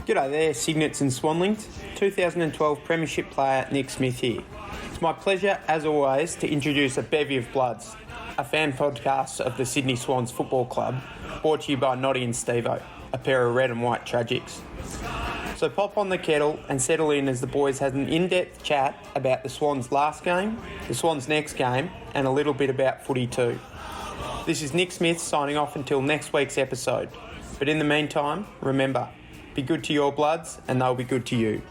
G'day there, Cygnets and Swanlings. 2012 Premiership player Nick Smith here. It's my pleasure, as always, to introduce a bevy of bloods, a fan podcast of the Sydney Swans Football Club, brought to you by Noddy and Stevo, a pair of red and white tragics. So pop on the kettle and settle in as the boys had an in-depth chat about the Swans' last game, the Swans' next game, and a little bit about footy too. This is Nick Smith signing off until next week's episode. But in the meantime, remember, be good to your bloods and they'll be good to you.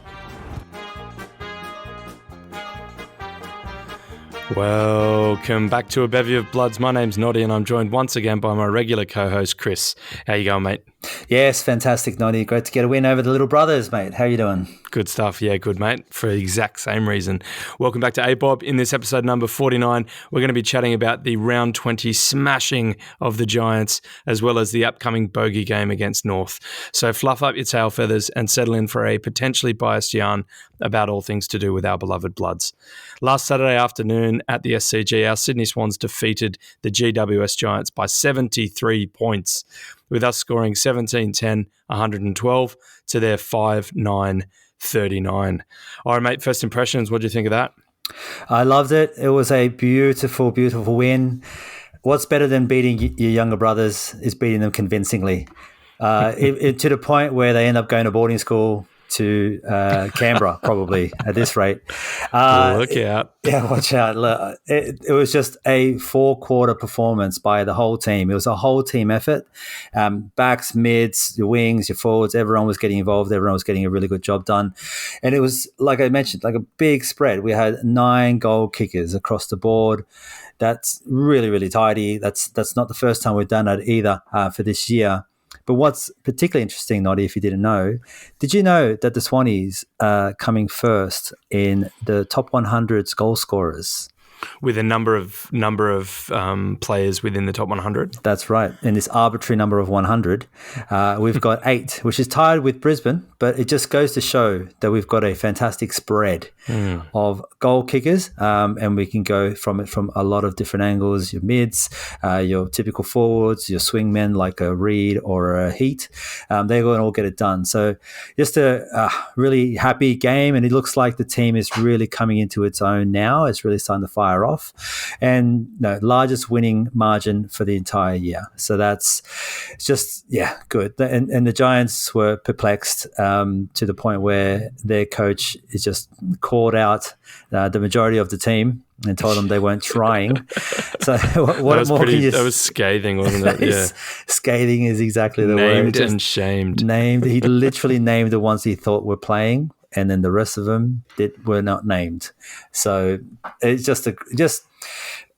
Welcome back to a bevy of bloods. My name's Noddy and I'm joined once again by my regular co-host Chris. How you going, mate? Yes, fantastic, Noddy. Great to get a win over the little brothers, mate. How you doing? Good stuff. Yeah, good, mate, for the exact same reason. Welcome back to ABOB. In this episode number 49, we're going to be chatting about the round 20 smashing of the Giants, as well as the upcoming bogey game against North. So fluff up your tail feathers and settle in for a potentially biased yarn about all things to do with our beloved bloods. Last Saturday afternoon at the SCG, our Sydney Swans defeated the GWS Giants by 73 points, with us scoring 17-10, 112 to their 5-9, 39. All right, mate, first impressions, what do you think of that? I loved it. It was a beautiful, beautiful win. What's better than beating your younger brothers is beating them convincingly, to the point where they end up going to boarding school to Canberra, probably, at this rate. Look out. Yeah, watch out. Look, it was just a four-quarter performance by the whole team. It was a whole team effort. Backs, mids, your wings, your forwards, everyone was getting involved. Everyone was getting a really good job done. And it was, like I mentioned, like a big spread. We had 9 goal kickers across the board. That's really, really tidy. That's not the first time we've done that either for this year. But what's particularly interesting, Noddy, if you didn't know, did you know that the Swannies are coming first in the top 100 goal scorers? With a number of players within the top 100? That's right. In this arbitrary number of 100, we've got 8, which is tied with Brisbane, but it just goes to show that we've got a fantastic spread of goal kickers, and we can go from it from a lot of different angles, your mids, your typical forwards, your swingmen like a Reed or a Heat. They're going to all get it done. So just a really happy game, and it looks like the team is really coming into its own now. It's really starting to fire off, and largest winning margin for the entire year. So that's just good. And the Giants were perplexed to the point where their coach is just called out the majority of the team and told them they weren't trying. So what more can you? That was scathing, wasn't it? Yeah, scathing is exactly the word. Named and shamed. Named. He literally named the ones he thought were playing, and then the rest of them were not named. So it's just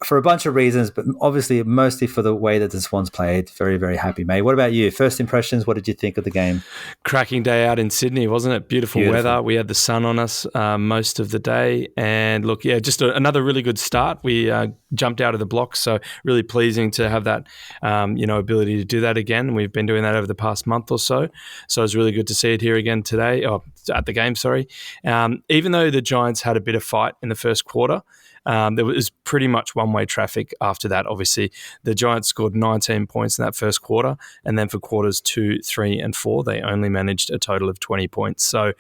for a bunch of reasons, but obviously mostly for the way that the Swans played. Very, very happy, mate. What about you? First impressions, what did you think of the game? Cracking day out in Sydney, wasn't it? Beautiful weather. We had the sun on us most of the day. And look, just another really good start. We jumped out of the blocks, so really pleasing to have that ability to do that again. We've been doing that over the past month or so. So it was really good to see it here again today, at the game, sorry. Even though the Giants had a bit of fight in the first quarter, there was pretty much one-way traffic after that. Obviously, the Giants scored 19 points in that first quarter, and then for quarters 2, 3, and 4, they only managed a total of 20 points. So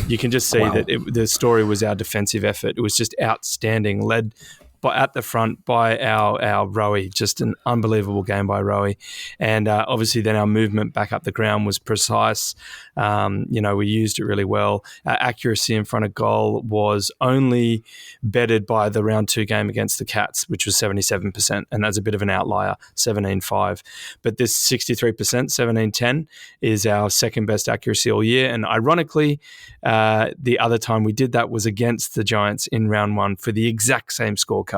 you can just see that the story was our defensive effort. It was just outstanding, led at the front by our Rowie, just an unbelievable game by Rowie. And obviously then our movement back up the ground was precise. We used it really well. Our accuracy in front of goal was only bettered by the round 2 game against the Cats, which was 77%, and that's a bit of an outlier, 17-5. But this 63%, 17-10, is our second best accuracy all year. And ironically, the other time we did that was against the Giants in round 1 for the exact same scorecard.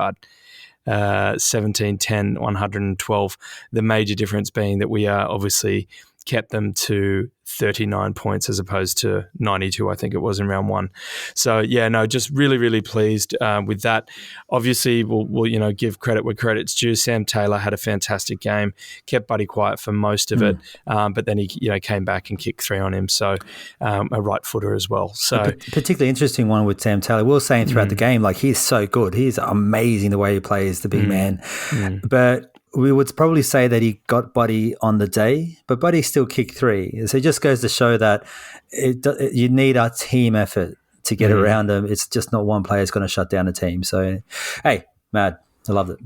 17-10, 112. The major difference being that we obviously kept them to 39 points as opposed to 92, I think it was in round 1. So just really, really pleased with that. Obviously, we'll give credit where credit's due. Sam Taylor had a fantastic game, kept Buddy quiet for most of it, but then he came back and kicked 3 on him. So a right footer as well. So a particularly interesting one with Sam Taylor. We were saying throughout the game, like, he's so good. He's amazing the way he plays, the big man. But we would probably say that he got Buddy on the day, but Buddy still kicked 3. So it just goes to show that you need a team effort to get around him. It's just not one player is going to shut down a team. So, hey, mad. I loved it.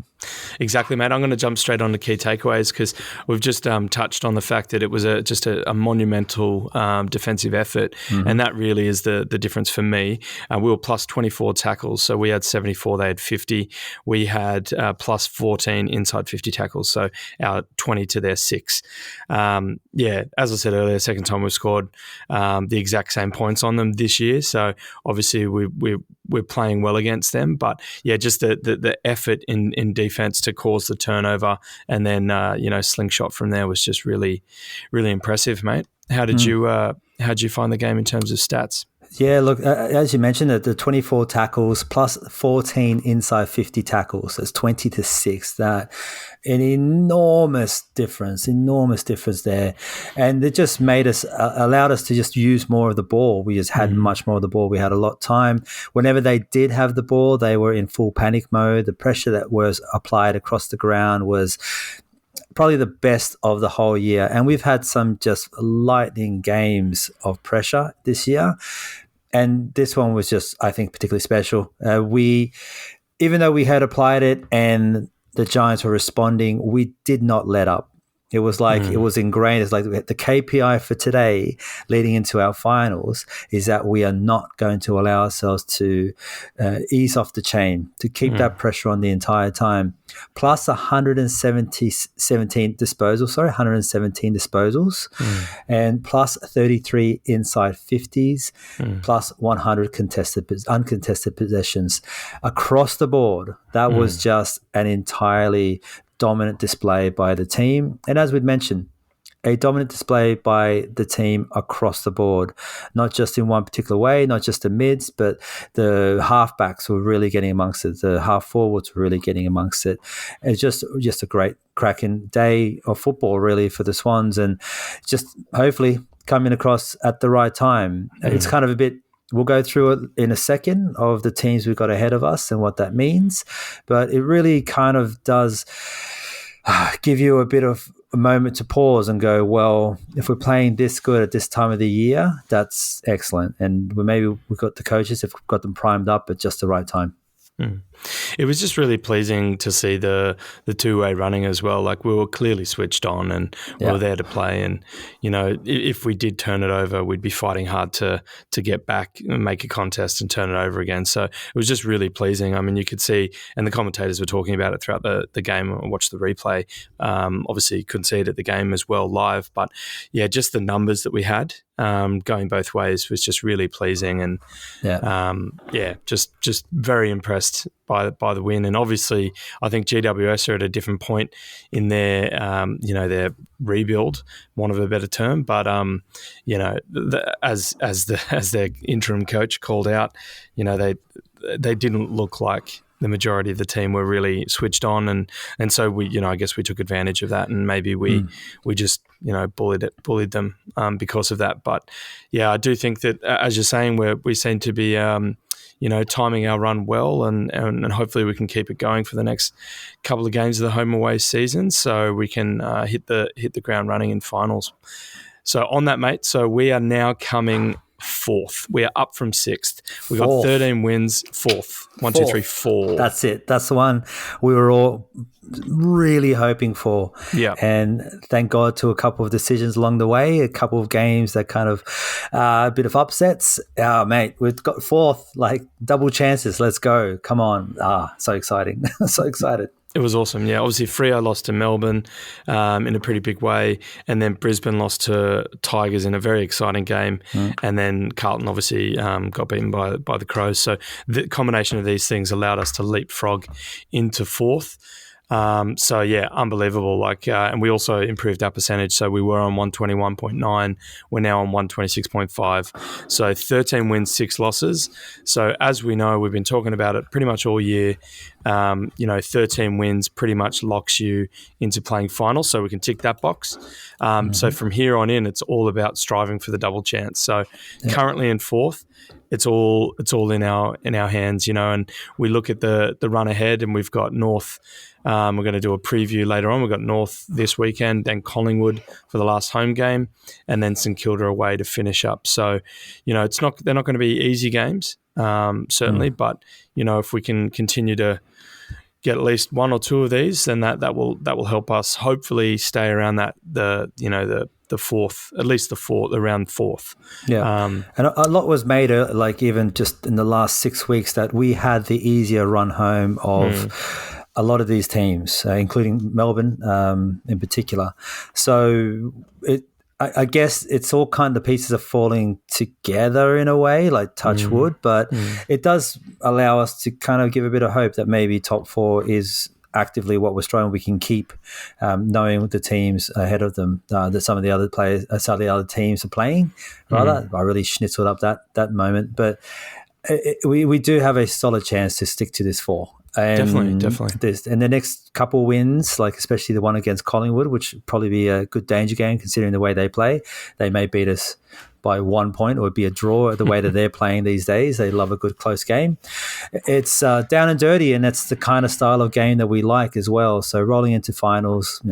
Exactly, mate. I'm going to jump straight on to key takeaways because we've just touched on the fact that it was just a monumental defensive effort, and that really is the difference for me. We were plus 24 tackles, so we had 74, they had 50. We had plus 14 inside 50 tackles, so our 20 to their 6. Yeah, as I said earlier, second time we've scored the exact same points on them this year, so obviously we're playing well against them, but yeah, just the effort in defense to cause the turnover and then slingshot from there was just really, really impressive, mate. How did you find the game in terms of stats? Yeah, look, as you mentioned, the 24 tackles plus 14 inside 50 tackles. That's 20 to 6. That an enormous difference there. And it just allowed us to just use more of the ball. We just had much more of the ball. We had a lot of time. Whenever they did have the ball, they were in full panic mode. The pressure that was applied across the ground was probably the best of the whole year. And we've had some just lightning games of pressure this year. And this one was just, I think, particularly special. Even though we had applied it and the Giants were responding, we did not let up. It was like it was ingrained. It's like the KPI for today leading into our finals is that we are not going to allow ourselves to ease off the chain, to keep that pressure on the entire time. Plus 117 disposals and plus 33 inside 50s, plus 100 uncontested possessions. Across the board, that was just an entirely dominant display by the team. And as we'd mentioned, a dominant display by the team across the board, not just in one particular way, not just the mids, but the halfbacks were really getting amongst it. The half forwards were really getting amongst it. It's just a great cracking day of football really for the Swans, and just hopefully coming across at the right time. It's kind of a bit, we'll go through it in a second of the teams we've got ahead of us and what that means, but it really kind of does give you a bit of a moment to pause and go, well, if we're playing this good at this time of the year, that's excellent. And maybe we've got the coaches, if we've got them primed up at just the right time. It was just really pleasing to see the two-way running as well. Like, we were clearly switched on and we were there to play. And, if we did turn it over, we'd be fighting hard to get back and make a contest and turn it over again. So it was just really pleasing. I mean, you could see, and the commentators were talking about it throughout the game. I watched the replay. Obviously, you couldn't see it at the game as well live. But, yeah, just the numbers that we had going both ways was just really pleasing. And, just very impressed by the win. And obviously, I think GWS are at a different point in their their rebuild, want of a better term. But as their interim coach called out, they didn't look like the majority of the team were really switched on, and so we, I guess we took advantage of that, and maybe we just bullied them because of that. But yeah, I do think that, as you're saying, we seem to be timing our run well, and hopefully we can keep it going for the next couple of games of the home away season, so we can hit the ground running in finals. So on that, mate, so we are now coming fourth. We are up from sixth. We got 13 wins, fourth. 1, 2, 3, 4. That's it. That's the one we were all really hoping for. Yeah. And thank God to a couple of decisions along the way, a couple of games that kind of a bit of upsets. Mate, we've got fourth, like double chances. Let's go. Come on. So exciting. So excited. It was awesome, yeah. Obviously, Freo lost to Melbourne in a pretty big way, and then Brisbane lost to Tigers in a very exciting game, and then Carlton obviously got beaten by the Crows. So the combination of these things allowed us to leapfrog into fourth. So yeah, unbelievable. And we also improved our percentage. So we were on 121.9. We're now on 126.5. So 13 wins, 6 losses. So as we know, we've been talking about it pretty much all year. 13 wins pretty much locks you into playing finals, so we can tick that box. So from here on in, it's all about striving for the double chance. So currently in fourth, it's all in our hands, and we look at the run ahead, and we've got North. We're going to do a preview later on. We've got North this weekend, then Collingwood for the last home game, and then St Kilda away to finish up. So, they're not going to be easy games, certainly, but if we can continue to get at least one or two of these, then that will help us hopefully stay around the fourth, at least around fourth. Yeah, and a lot was made, even just in the last 6 weeks, that we had the easier run home of a lot of these teams, including Melbourne in particular. So I guess it's all kind of pieces are falling together in a way, like touch wood, but it does allow us to kind of give a bit of hope that maybe top four is actively what we're striving. We can keep knowing the teams ahead of them that some of the other players, some of the other teams are playing. Rather, I really schnitzeled up that moment, but we do have a solid chance to stick to this four. And Definitely. And the next couple wins, like especially the one against Collingwood, which would probably be a good danger game considering the way they play. They may beat us by 1 point or be a draw the way that they're playing these days. They love a good close game. It's down and dirty, and that's the kind of style of game that we like as well. So rolling into finals,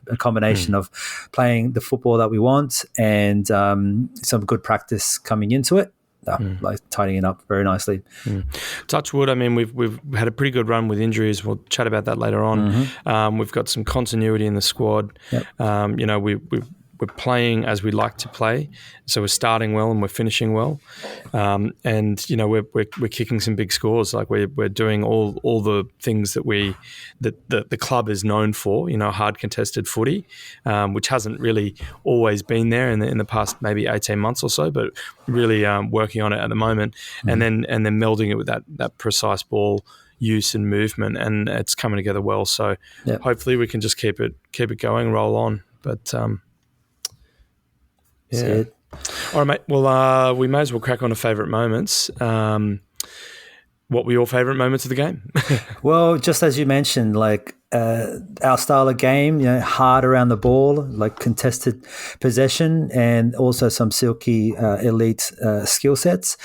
a combination of playing the football that we want and some good practice coming into it. Like tidying it up very nicely. Touch wood. I mean, we've had a pretty good run with injuries. We'll chat about that later on. We've got some continuity in the squad. We're playing as we like to play, so we're starting well and we're finishing well, and we're kicking some big scores. Like we're doing all the things that the club is known for. Hard contested footy, which hasn't really always been there in the past maybe 18 months or so, but really working on it at the moment, and then melding it with that precise ball use and movement, and it's coming together well. So hopefully we can just keep it going, roll on, but. Yeah. All right, mate. Well, we may as well crack on to favourite moments. What were your favourite moments of the game? Well, just as you mentioned, our style of game, hard around the ball, like contested possession, and also some silky elite skill sets.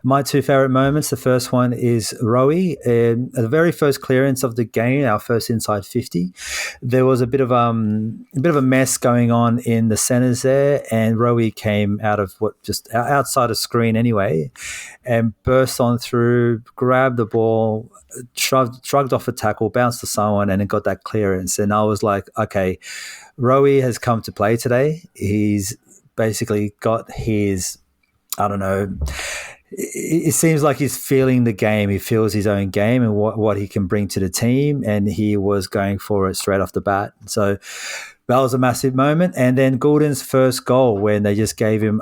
My two favorite moments, the first one is Rowie. The very first clearance of the game, our first inside 50, there was a bit of a mess going on in the centres there, and Rowie came out of just outside of screen anyway, and burst on through, grabbed the ball, shrugged off a tackle, bounced to someone, and then got that clearance. And I was like, okay, Rowie has come to play today. He's basically got his, I don't know, it seems like he's feeling the game. He feels his own game and what he can bring to the team, and he was going for it straight off the bat. So that was a massive moment. And then Goulden's first goal, when they just gave him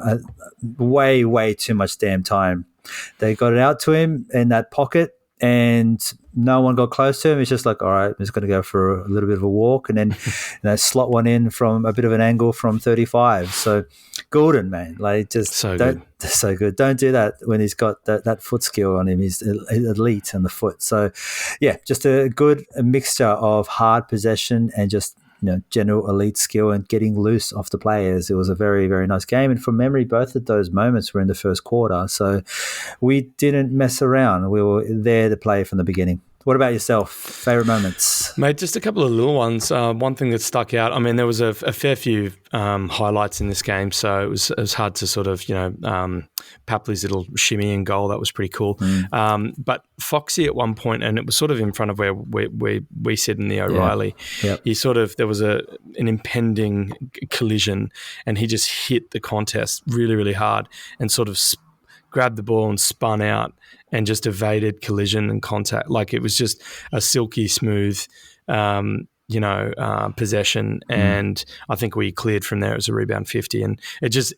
way, way too much damn time. They got it out to him in that pocket, and no one got close to him. He's just like, all right, I'm just going to go for a little bit of a walk, and then slot one in from a bit of an angle from 35. So Goulden, man, so good. Don't do that when he's got that foot skill on him. He's elite on the foot. So yeah, just a good mixture of hard possession and just general elite skill and getting loose off the players. It was a very, very nice game. And from memory, both of those moments were in the first quarter. So we didn't mess around. We were there to play from the beginning. What about yourself? Favorite moments? Mate, just a couple of little ones. One thing that stuck out, I mean, there was a fair few highlights in this game, so it was hard to sort of, Papley's little shimmy and goal, that was pretty cool. But Foxy at one point, and it was sort of in front of where we sit in the O'Reilly, he sort of, there was an impending collision, and he just hit the contest really, really hard and sort of grabbed the ball and spun out and just evaded collision and contact. Like, it was just a silky smooth, possession. And I think we cleared from there. It was a rebound 50. And it just,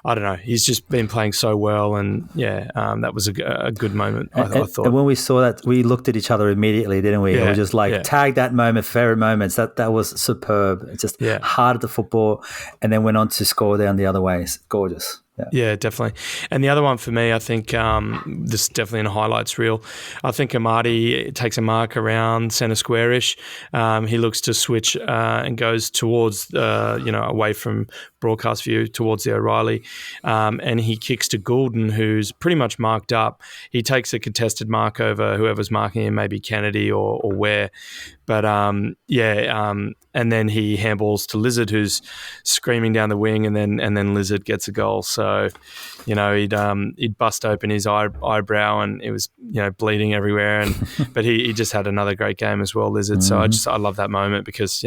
I don't know. He's just been playing so well. And that was a good moment, I thought. And when we saw that, we looked at each other immediately, didn't we? Yeah, we were just tag that moment, favorite moments. That was superb. Just hard at the football, and then went on to score down the other way. It's gorgeous. Yeah, definitely. And the other one for me, I think this is definitely in a highlights reel. I think Amadi takes a mark around centre square-ish. He looks to switch and goes towards, away from broadcast view towards the O'Reilly. And he kicks to Goulden, who's pretty much marked up. He takes a contested mark over whoever's marking him, maybe Kennedy or Ware. But and then he handballs to Lizard, who's screaming down the wing, and then Lizard gets a goal. So, he'd bust open his eyebrow, and it was bleeding everywhere. And but he just had another great game as well, Lizard. So I love that moment because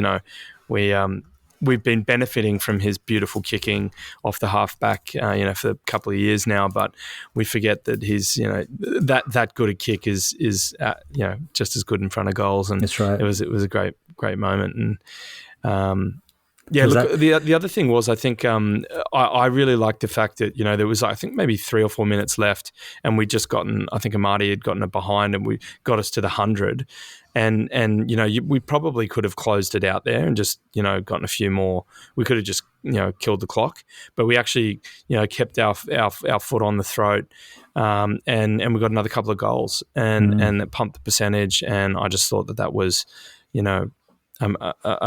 we've been benefiting from his beautiful kicking off the halfback, for a couple of years now. But we forget that his, that good a kick is just as good in front of goals. And that's right. It was a great moment. And the other thing was, I think I really liked the fact that there was, I think, maybe 3 or 4 minutes left, and we'd just gotten, I think Amadi had gotten it behind, and we got us to the 100. And we probably could have closed it out there and just gotten a few more. We could have just killed the clock, but we actually kept our foot on the throat, and we got another couple of goals, and it pumped the percentage. And I just thought that was a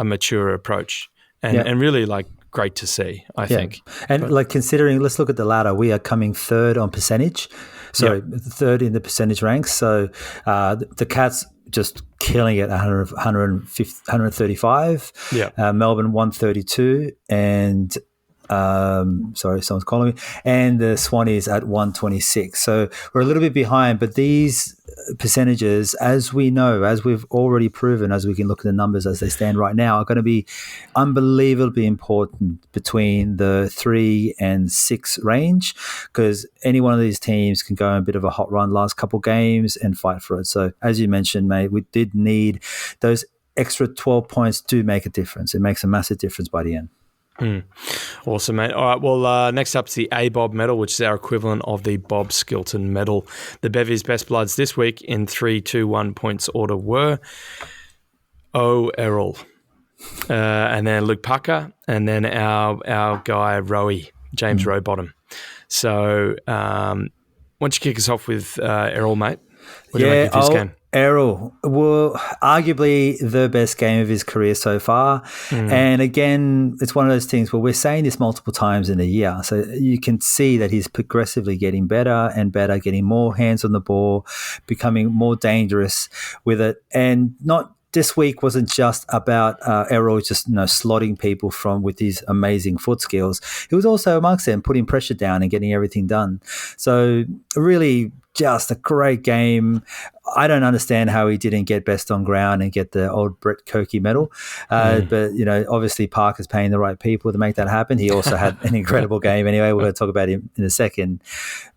mature approach, and really great to see. I think, and considering, let's look at the ladder. We are coming third on percentage. Third in the percentage ranks. So the Cats just killing it, 135. Melbourne 132, and sorry, someone's calling me. And the Swannies at 126. So we're a little bit behind, but these percentages, as we know, as we've already proven, as we can look at the numbers as they stand right now, are going to be unbelievably important between the 3 and 6 range, because any one of these teams can go on a bit of a hot run last couple games and fight for it. So as you mentioned, mate, we did need those extra 12 points to make a difference. It makes a massive difference by the end. Awesome, mate. All right, well, next up is the A-Bob medal, which is our equivalent of the Bob Skilton medal. The Bevies Best Bloods this week in 3, 2, 1 points order were Errol, and then Luke Pucker, and then our guy Rowie, James Rowbottom. So why don't you kick us off with Errol, mate? What do you make of this game? Errol, well, arguably the best game of his career so far. And again, it's one of those things where we're saying this multiple times in a year. So you can see that he's progressively getting better and better, getting more hands on the ball, becoming more dangerous with it. And this week wasn't just about Errol just slotting people with his amazing foot skills. It was also amongst them putting pressure down and getting everything done. So really just a great game. I don't understand how he didn't get best on ground and get the old Brett Koke medal. But, obviously Parker's paying the right people to make that happen. He also had an incredible game anyway. We're going to talk about him in a second.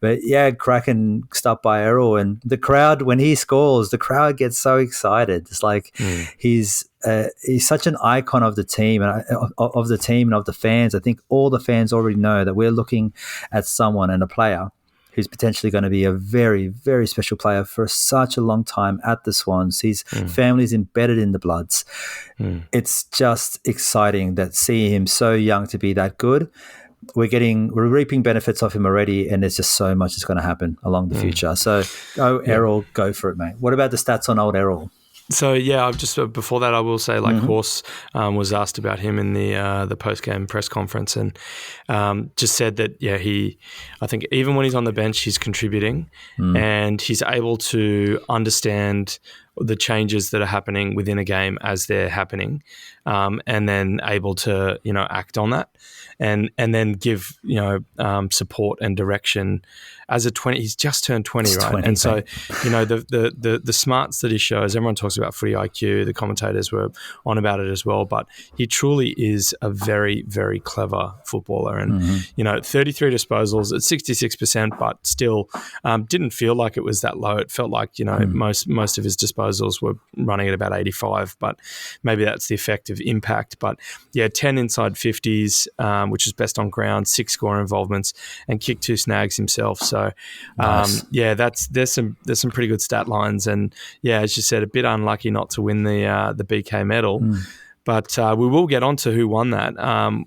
But, cracking stuff by Errol. And the crowd, when he scores, the crowd gets so excited. It's like he's such an icon of the team and of the fans. I think all the fans already know that we're looking at someone and a player who's potentially going to be a very, very special player for such a long time at the Swans. His family's embedded in the Bloods. It's just exciting that seeing him so young to be that good. We're reaping benefits of him already, and there's just so much that's going to happen along the future. So, Errol, go for it, mate. What about the stats on old Errol? So just before that, I will say, Horse was asked about him in the post game press conference, and just said that I think even when he's on the bench, he's contributing, and he's able to understand the changes that are happening within a game as they're happening, and then able to act on that, and then give support and direction. As a 20, he's just turned 20, right? 20, and so, the smarts that he shows, everyone talks about footy IQ, the commentators were on about it as well, but he truly is a very, very clever footballer. And, 33 disposals at 66%, but still didn't feel like it was that low. It felt like, most of his disposals were running at about 85, but maybe that's the effect of impact. But 10 inside 50s, which is best on ground, 6 score involvements, and kicked 2 snags himself. So, nice. There's some pretty good stat lines, and as you said, a bit unlucky not to win the BK medal. But we will get on to who won that.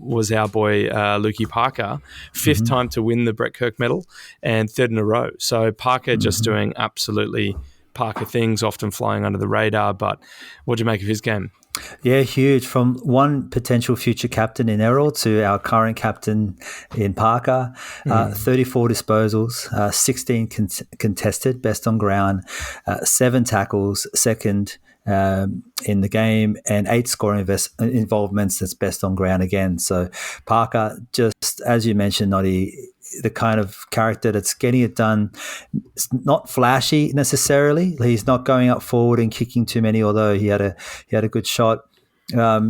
Was our boy Lukey Parker, fifth time to win the Brett Kirk medal and third in a row. So Parker just doing absolutely Parker things, often flying under the radar. But what do you make of his game? Yeah, huge. From one potential future captain in Errol to our current captain in Parker, 34 disposals, 16 contested, best on ground, 7 tackles, second in the game, and 8 scoring involvements, that's best on ground again. So Parker, just as you mentioned, Noddy, the kind of character that's getting it done. It's not flashy necessarily. He's not going up forward and kicking too many, although he had a good shot.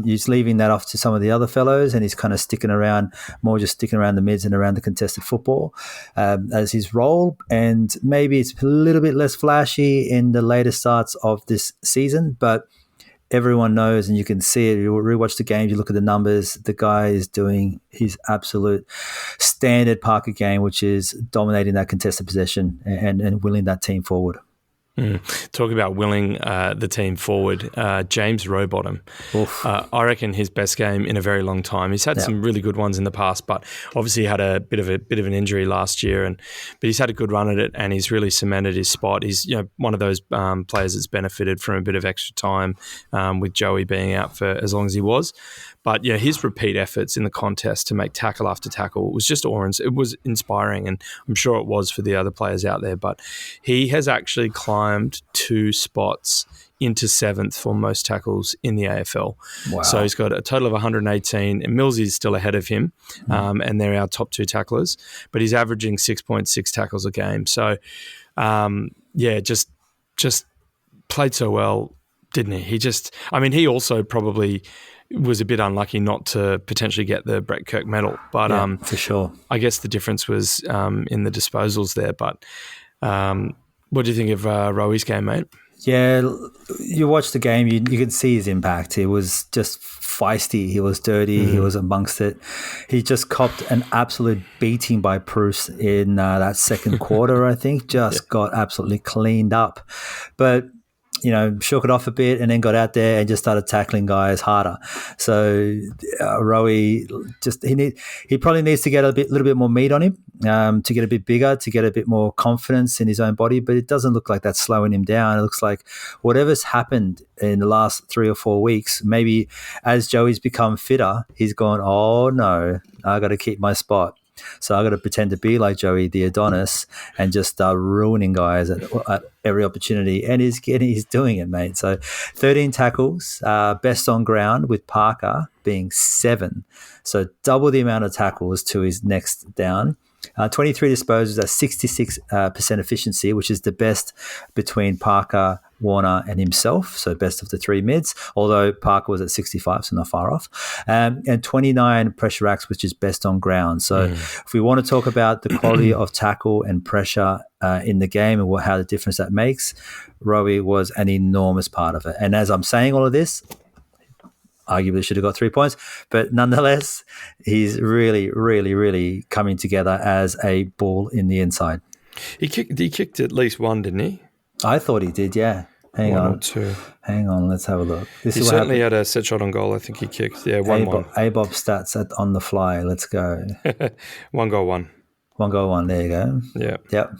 He's leaving that off to some of the other fellows, and he's kind of sticking around the mids and around the contested football as his role. And maybe it's a little bit less flashy in the later starts of this season, but everyone knows, and you can see it. You rewatch the games, you look at the numbers. The guy is doing his absolute standard Parker game, which is dominating that contested possession and willing that team forward. Talking about willing the team forward, James Rowbottom. I reckon his best game in a very long time. He's had some really good ones in the past, but obviously he had a bit of an injury last year, but he's had a good run at it, and he's really cemented his spot. He's one of those players that's benefited from a bit of extra time with Joey being out for as long as he was. But his repeat efforts in the contest to make tackle after tackle was just it was inspiring, and I'm sure it was for the other players out there. But he has actually climbed 2 spots into 7th for most tackles in the AFL. Wow. So he's got a total of 118, and Millsy's still ahead of him, and they're our top 2 tacklers. But he's averaging 6.6 tackles a game. So, just played so well, didn't he? He also probably was a bit unlucky not to potentially get the Brett Kirk medal. But for sure. I guess the difference was in the disposals there. But what do you think of Rowi's game, mate? Yeah, you watch the game, you can see his impact. He was just feisty. He was dirty. He was amongst it. He just copped an absolute beating by Bruce in that second quarter, I think. Got absolutely cleaned up. But shook it off a bit and then got out there and just started tackling guys harder. So Rowie, he probably needs to get a little bit more meat on him to get a bit bigger, to get a bit more confidence in his own body. But it doesn't look like that's slowing him down. It looks like whatever's happened in the last 3 or 4 weeks, maybe as Joey's become fitter, he's gone, oh no, I got to keep my spot. So I got to pretend to be like Joey the Adonis and just start ruining guys at every opportunity. And he's doing it, mate. So 13 tackles, best on ground, with Parker being 7. So double the amount of tackles to his next down. 23 disposals at 66% efficiency, which is the best between Parker, Warner and himself, so best of the 3 mids, although Parker was at 65, so not far off, and 29 pressure acts, which is best on ground. So if we want to talk about the quality of tackle and pressure in the game and how the difference that makes, Rowie was an enormous part of it. And as I'm saying all of this, arguably should have got 3 points, but nonetheless, he's really, really, really coming together as a bull in the inside. He kicked at least 1, didn't he? I thought he did, yeah. Hang 1 on. or 2. Hang on, let's have a look. He certainly had a set shot on goal. I think he kicked. Yeah, 1-1. ABOB stats on the fly. Let's go. 1 goal, 1. 1 goal, 1. There you go. Yeah. Yep.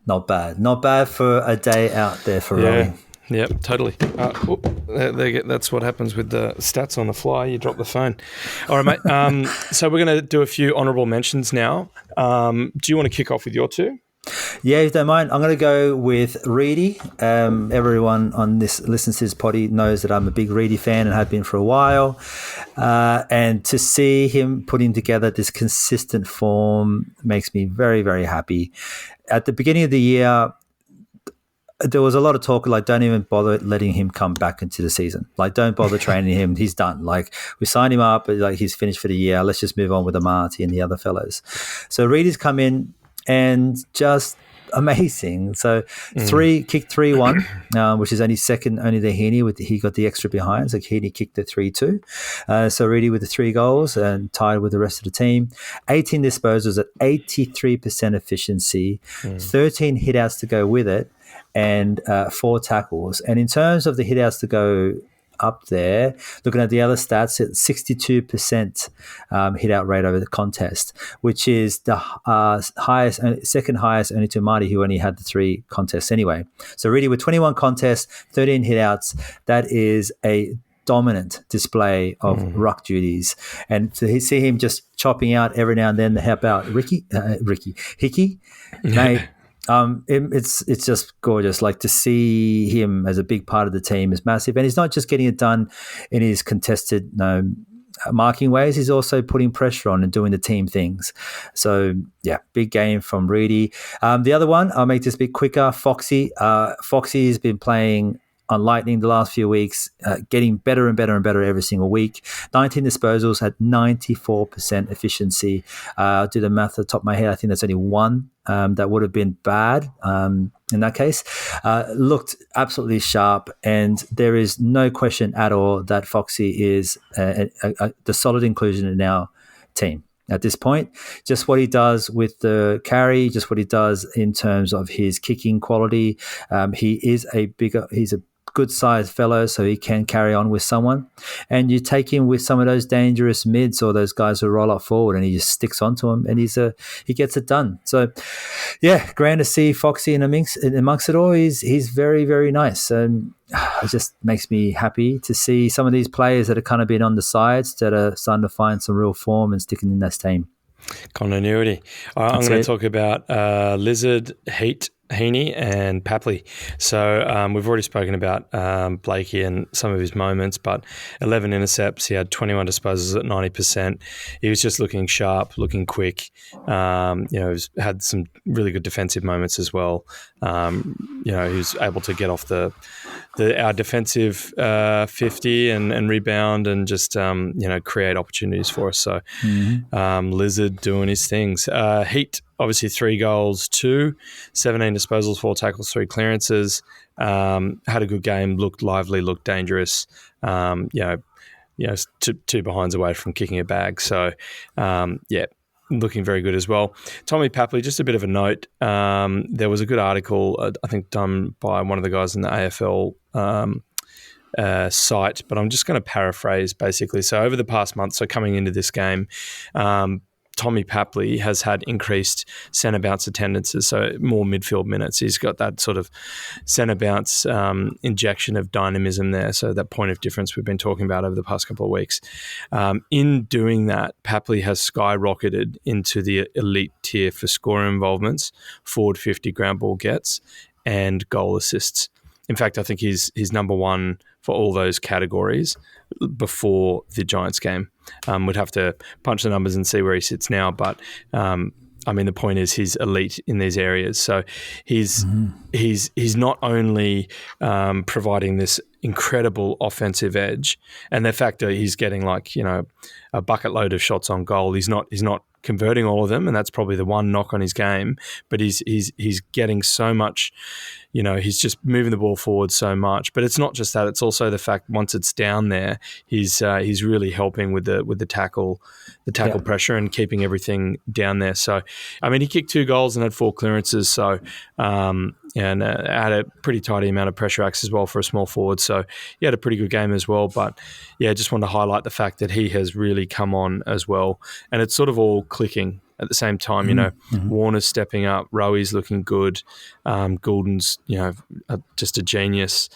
Not bad. Not bad for a day out there for Rowie. Yeah, totally. That's what happens with the stats on the fly. You drop the phone. All right, mate. So we're going to do a few honourable mentions now. Do you want to kick off with your 2? Yeah, if you don't mind, I'm going to go with Reedy. Everyone on this listens to this potty knows that I'm a big Reedy fan and have been for a while. And to see him putting together this consistent form makes me very, very happy. At the beginning of the year, there was a lot of talk like, don't even bother letting him come back into the season. Like, don't bother training him. He's done. Like, we signed him up. Like, he's finished for the year. Let's just move on with Amati and the other fellows. So Reedy's come in and just amazing. So kicked 3-1, which is only second only to Heaney. He got the extra behind. So Heaney kicked the 3-2. So Reedy with the 3 goals and tied with the rest of the team. 18 disposals at 83% efficiency, 13 hitouts to go with it, and 4 tackles. And in terms of the hitouts to go up there. Looking at the other stats, it's 62% hit out rate over the contest, which is the highest, second highest only to Marty, who only had the 3 contests anyway. So really, with 21 contests, 13 hit outs, that is a dominant display of ruck duties. And to see him just chopping out every now and then, how about Hickey? Mate, it's just gorgeous. Like, to see him as a big part of the team is massive. And he's not just getting it done in his contested marking ways, he's also putting pressure on and doing the team things. So yeah, big game from Reedy. The other one, I'll make this a bit quicker, Foxy. Foxy has been playing on Lightning the last few weeks, getting better and better and better every single week. 19 disposals at 94% efficiency. I'll do the math at the top of my head. I think that's only 1 that would have been bad in that case. Looked absolutely sharp, and there is no question at all that Foxy is the solid inclusion in our team. At this point, just what he does with the carry, just what he does in terms of his kicking quality. He's a good-sized fellow, so he can carry on with someone. And you take him with some of those dangerous mids or those guys who roll up forward, and he just sticks onto them, and he gets it done. So, yeah, grand to see Foxy amongst it all. He's very, very nice, and it just makes me happy to see some of these players that have kind of been on the sides that are starting to find some real form and sticking in this team. Continuity. I'm going to talk about Lizard, Heat, Heaney and Papley. So we've already spoken about Blakey and some of his moments, but 11 intercepts. He had 21 disposals at 90%. He was just looking sharp, looking quick. He's had some really good defensive moments as well. He was able to get off our defensive 50 and rebound and just create opportunities for us. So Lizard doing his things. Heat, obviously 3 goals, 17 disposals, 4 tackles, 3 clearances. Had a good game, looked lively, looked dangerous. Two behinds away from kicking a bag. So, looking very good as well. Tommy Papley, just a bit of a note. There was a good article, I think, done by one of the guys in the AFL site, but I'm just going to paraphrase basically. So over the past month, so coming into this game, Tommy Papley has had increased centre bounce attendances, so more midfield minutes. He's got that sort of centre bounce injection of dynamism there, so that point of difference we've been talking about over the past couple of weeks. In doing that, Papley has skyrocketed into the elite tier for scorer involvements, forward 50 ground ball gets, and goal assists. In fact, I think he's number 1 for all those categories before the Giants game. We'd have to punch the numbers and see where he sits now, but the point is he's elite in these areas. So he's not only providing this incredible offensive edge, and the fact that he's getting a bucket load of shots on goal. He's not converting all of them, and that's probably the one knock on his game. But he's getting so much. He's just moving the ball forward so much. But it's not just that; it's also the fact once it's down there, he's really helping with the tackle pressure and keeping everything down there. So, he kicked 2 goals and had 4 clearances. So, and had a pretty tidy amount of pressure acts as well for a small forward. So he had a pretty good game as well. But yeah, just wanted to highlight the fact that he has really come on as well, and it's sort of all clicking at the same time. Warner's stepping up, Rowi's looking good, Goulden's just a genius,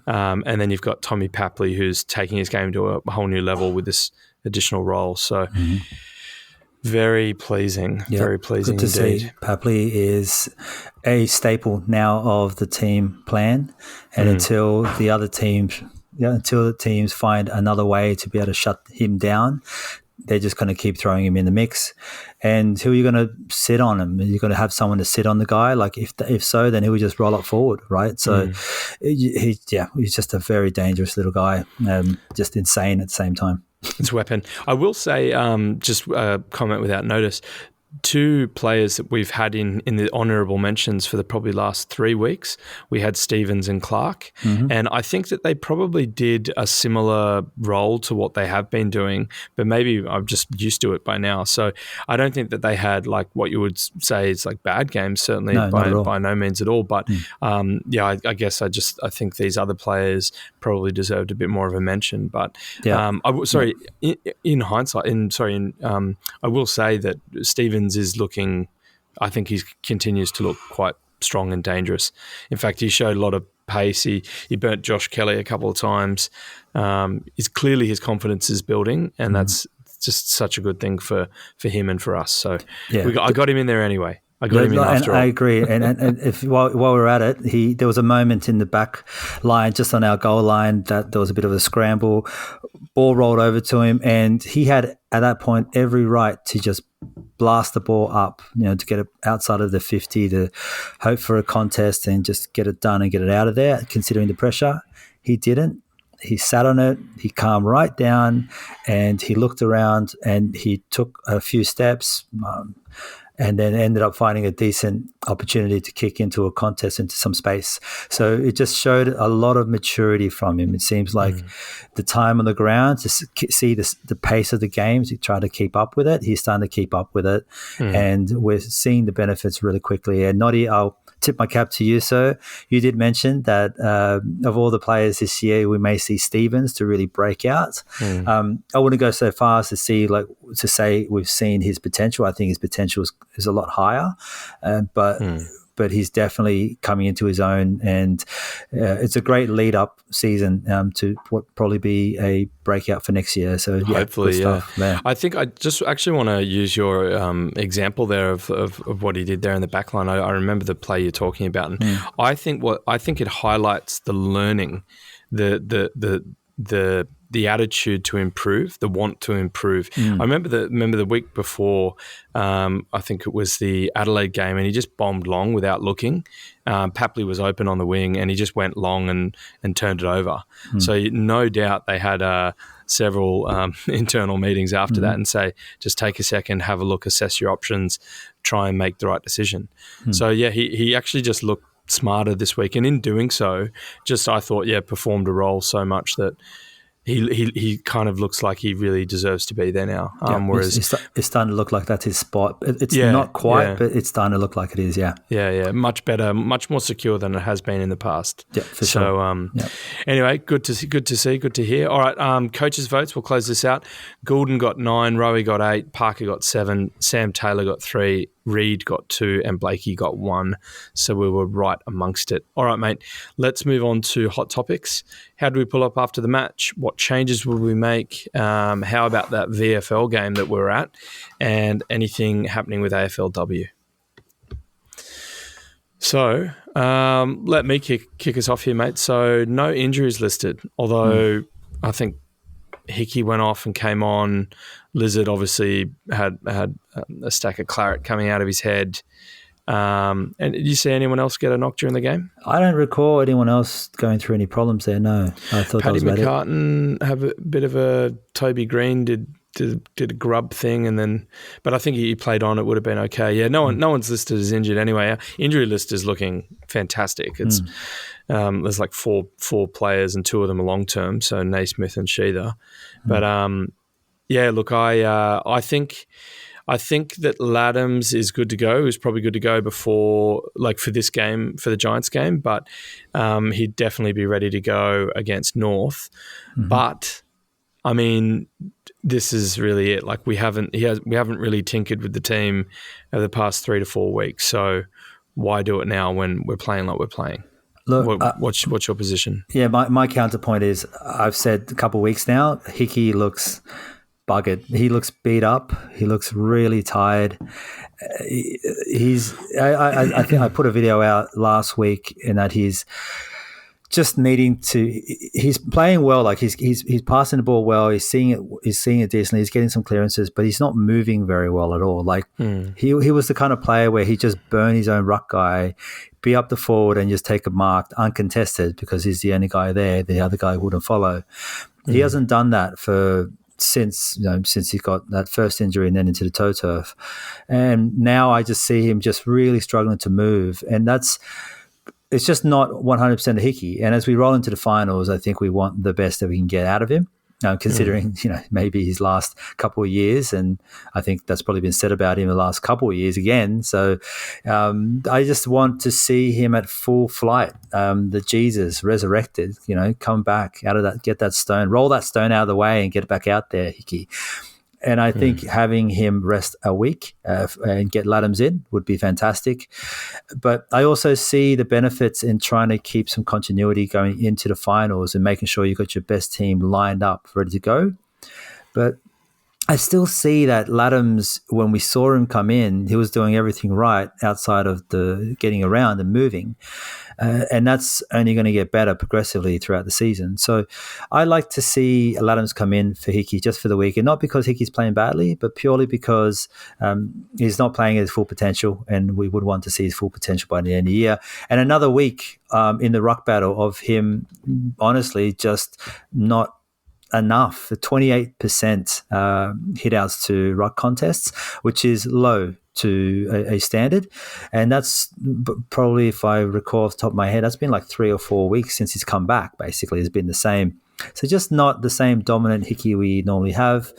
and then you've got Tommy Papley who's taking his game to a whole new level with this additional role. So very pleasing, very pleasing good to indeed. See. Papley is a staple now of the team plan, and until the teams find another way to be able to shut him down, they're just going to keep throwing him in the mix. And who are you going to sit on him? You're going to have someone to sit on the guy. Like if so, then he will just roll up forward, right? So he's just a very dangerous little guy, just insane at the same time. It's a weapon. I will say, just a comment without notice, two players that we've had in the honourable mentions for the probably last 3 weeks. We had Stevens and Clark, and I think that they probably did a similar role to what they have been doing, but maybe I'm just used to it by now. So I don't think that they had like what you would say is like bad games, certainly by no means at all. But I guess I think these other players probably deserved a bit more of a mention. But in hindsight, I will say that Stevens is looking, I think he continues to look quite strong and dangerous. In fact, he showed a lot of pace. He burnt Josh Kelly a couple of times. It's clearly his confidence is building, and that's just such a good thing for him and for us. So I got him in there anyway. I got him in after all. I agree. And if while we're at it, there was a moment in the back line, just on our goal line, that there was a bit of a scramble. Ball rolled over to him, and he had at that point every right to just blast the ball up, to get it outside of the 50, to hope for a contest and just get it done and get it out of there, considering the pressure. He didn't. He sat on it. He calmed right down, and he looked around, and he took a few steps, and then ended up finding a decent opportunity to kick into a contest, into some space. So it just showed a lot of maturity from him. It seems like the time on the ground to see the pace of the games, he tried to keep up with it. He's starting to keep up with it, and we're seeing the benefits really quickly. And Noddy, I'll tip my cap to you, sir. You did mention that of all the players this year, we may see Stevens to really break out. I wouldn't go so far as to say we've seen his potential. I think his potential is a lot higher, but he's definitely coming into his own, and it's a great lead-up season to what probably be a breakout for next year. So hopefully, I think I just actually want to use your example there of what he did there in the back line. I remember the play you're talking about, and I think it highlights the learning, the attitude to improve, the want to improve. I remember the week before, I think it was the Adelaide game, and he just bombed long without looking. Papley was open on the wing, and he just went long and turned it over. So no doubt they had several internal meetings after that and say, just take a second, have a look, assess your options, try and make the right decision. So he actually just looked smarter this week, and in doing so, I thought performed a role so much that he kind of looks like he really deserves to be there now. Whereas it's starting to look like that's his spot. It's not quite, but it's starting to look like it is. Yeah. Much better, much more secure than it has been in the past. Yeah, for sure. Anyway, good to see, good to hear. All right, coaches' votes. We'll close this out. Goulden got 9, Rowie got 8, Parker got 7, Sam Taylor got 3, Reed got 2, and Blakey got 1. So we were right amongst it. All right, mate, let's move on to hot topics. How do we pull up after the match? What changes will we make? How about that VFL game that we're at? And anything happening with AFLW? So let me kick us off here, mate. So no injuries listed, although I think Hickey went off and came on. Lizard obviously had a stack of claret coming out of his head. And did you see anyone else get a knock during the game? I don't recall anyone else going through any problems there, no. I thought Paddy that was McCartan have a bit of a Toby Green did a grub thing, and then, but I think he played on. It would have been okay. Yeah, no one's listed as injured anyway. Our injury list is looking fantastic. It's there's like four players, and 2 of them are long term. So Naismith and Sheether. But look, I think that Laddams is good to go. He's probably good to go before, like for this game, for the Giants game, but he'd definitely be ready to go against North. But I mean, this is really it. Like we haven't really tinkered with the team over the past 3 to 4 weeks. So why do it now when we're playing like we're playing? Look, what's your position? Yeah, my counterpoint is I've said a couple of weeks now, Hickey looks buggered. He looks beat up. He looks really tired. I think I put a video out last week in that he's just needing to. He's playing well. Like he's passing the ball well. He's seeing it decently. He's getting some clearances, but he's not moving very well at all. Like he was the kind of player where he just burn his own ruck guy, be up the forward and just take a mark uncontested because he's the only guy there. The other guy wouldn't follow. He hasn't done that for since he got that first injury and then into the toe turf. And now I just see him just really struggling to move. And it's just not 100% a Hickey. And as we roll into the finals, I think we want the best that we can get out of him, considering, maybe his last couple of years. And I think that's probably been said about him the last couple of years again. So I just want to see him at full flight, the Jesus resurrected, come back out of that, get that stone, roll that stone out of the way and get back out there, Hickey. And I think having him rest a week and get Laddams in would be fantastic. But I also see the benefits in trying to keep some continuity going into the finals and making sure you've got your best team lined up, ready to go. But I still see that Laddams, when we saw him come in, he was doing everything right outside of the getting around and moving. And that's only going to get better progressively throughout the season. So I like to see Laddams come in for Hickey just for the week, and not because Hickey's playing badly, but purely because he's not playing at his full potential, and we would want to see his full potential by the end of the year. And another week in the ruck battle of him, honestly, just not enough. 28% hit outs to ruck contests, which is low to a standard. And that's probably, if I recall off the top of my head, that's been like 3 or 4 weeks since he's come back, basically. It's been the same. So just not the same dominant Hickey we normally have.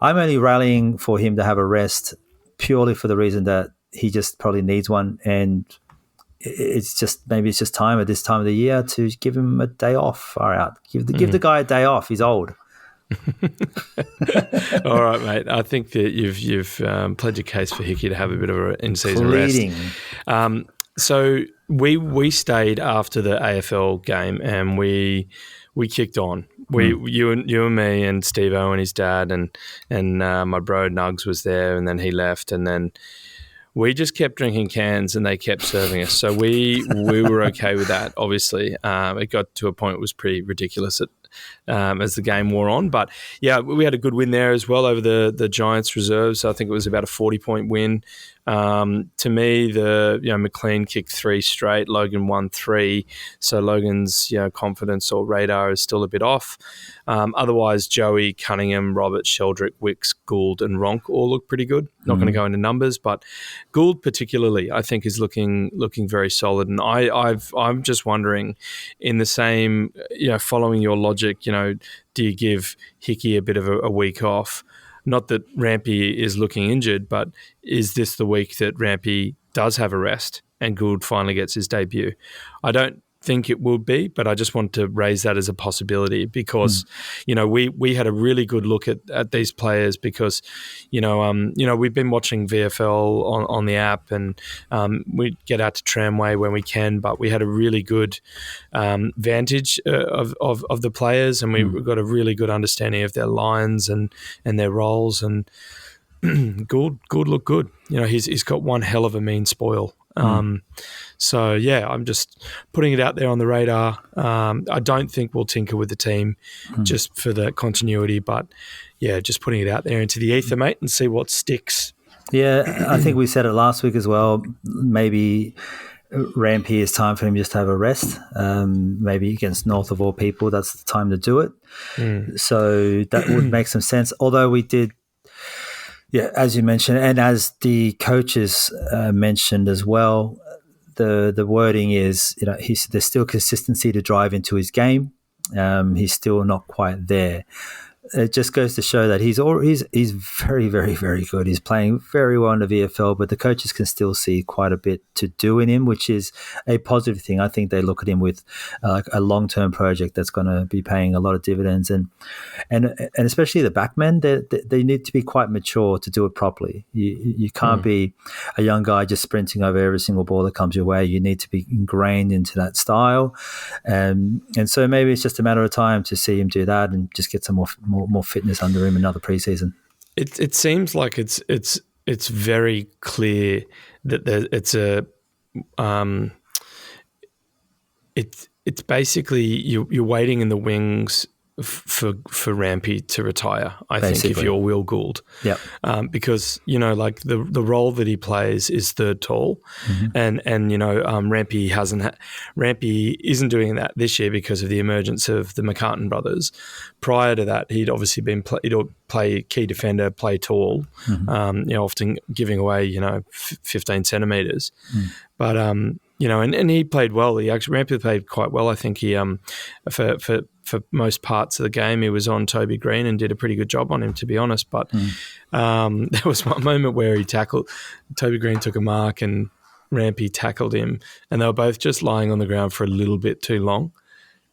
I'm only rallying for him to have a rest purely for the reason that he just probably needs one, and it's just time at this time of the year to give him a day off. Far out. Give the guy a day off. He's old. All right, mate. I think that you've pled your case for Hickey to have a bit of an in-season rest. So we stayed after the AFL game and we kicked on. You and me and Steve-O and his dad and my bro Nugs was there, and then he left, and then we just kept drinking cans and they kept serving us. So we were okay with that, obviously. It got to a point it was pretty ridiculous as the game wore on. But, yeah, we had a good win there as well over the Giants reserves. I think it was about a 40-point win. To me, McLean kicked 3 straight, Logan won 3. So Logan's confidence or radar is still a bit off. Otherwise, Joey, Cunningham, Robert, Sheldrick, Wicks, Gould and Ronk all look pretty good. Not going to go into numbers, but Gould particularly I think is looking very solid. And I'm just wondering, in the same, following your logic, do you give Hickey a bit of a week off? Not that Rampy is looking injured, but is this the week that Rampy does have a rest and Gould finally gets his debut? I don't think it will be, but I just want to raise that as a possibility because, we had a really good look at these players because, we've been watching VFL on the app and we get out to Tramway when we can, but we had a really good vantage of the players, and we've got a really good understanding of their lines and their roles, and Gould looked good. He's got one hell of a mean spoil. So, yeah, I'm just putting it out there on the radar. I don't think we'll tinker with the team just for the continuity, but, yeah, just putting it out there into the ether, mate, and see what sticks. Yeah, I think we said it last week as well. Maybe Rampy is time for him just to have a rest. Maybe against North of all people, that's the time to do it. So that would make some sense. Although we did, yeah, as you mentioned, and as the coaches mentioned as well, the wording is, there's still consistency to drive into his game. He's still not quite there. It just goes to show that he's very, very, very good. He's playing very well in the VFL, but the coaches can still see quite a bit to do in him, which is a positive thing. I think they look at him with a long-term project that's going to be paying a lot of dividends, and especially the backmen, they need to be quite mature to do it properly. You can't be a young guy just sprinting over every single ball that comes your way. You need to be ingrained into that style, and so maybe it's just a matter of time to see him do that and just get some more fitness under him another preseason. It seems like it's very clear that it's a it's basically you're waiting in the wings for Rampy to retire, I think, if you're Will Gould. Yep. Because, like the role that he plays is third tall. And Rampy isn't doing that this year because of the emergence of the McCartan brothers. Prior to that, he'd obviously he'd play key defender, play tall, often giving away, 15 centimetres. But, and he played well. Rampy played quite well. I think he, for most parts of the game, he was on Toby Green and did a pretty good job on him, to be honest. But there was one moment where Toby Green took a mark and Rampy tackled him, and they were both just lying on the ground for a little bit too long.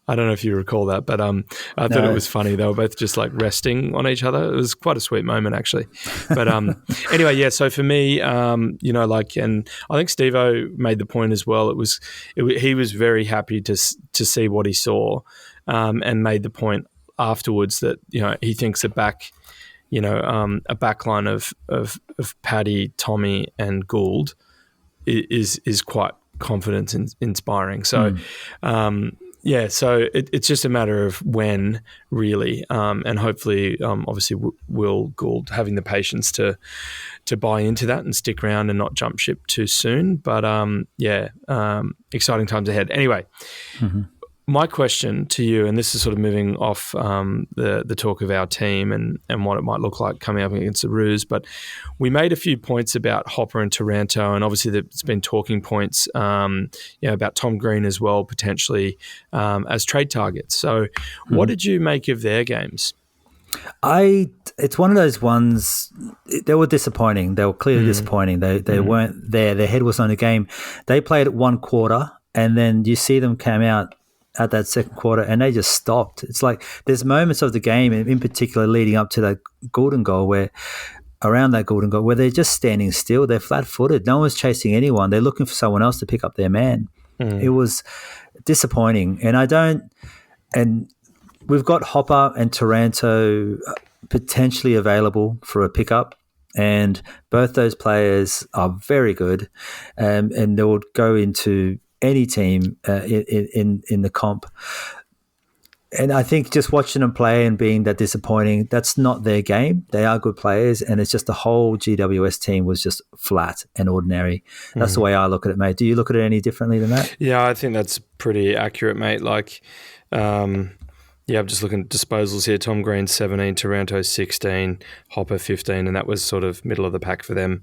I don't know if you recall that, but I thought it was funny. They were both just like resting on each other. It was quite a sweet moment, actually. But anyway, yeah. So for me, and I think Steve-O made the point as well. He was very happy to see what he saw, and made the point afterwards that he thinks a backline of Paddy, Tommy, and Gould is quite confidence inspiring. So. Yeah, so it's just a matter of when, really, and hopefully, obviously, Will Gould having the patience to buy into that and stick around and not jump ship too soon. But exciting times ahead. Anyway, my question to you, and this is sort of moving off the talk of our team and what it might look like coming up against the Roos, but we made a few points about Hopper and Taranto, and obviously there's been talking points about Tom Green as well, potentially as trade targets. So what did you make of their games? It's one of those ones, they were disappointing. They were clearly disappointing. They weren't there. Their head was on the game. They played it one quarter, and then you see them come out at that second quarter and they just stopped. It's like there's moments of the game, in particular leading up to that golden goal where they're just standing still. They're flat-footed. No one's chasing anyone. They're looking for someone else to pick up their man. It was disappointing. And we've got Hopper and Taranto potentially available for a pickup, and both those players are very good, and they would go into any team in the comp. And I think just watching them play and being that disappointing, that's not their game. They are good players, and it's just the whole GWS team was just flat and ordinary. That's the way I look at it, mate. Do you look at it any differently than that? Yeah, I think that's pretty accurate, mate. Like, I'm just looking at disposals here. Tom Green 17, Taranto 16, Hopper 15, and that was sort of middle of the pack for them.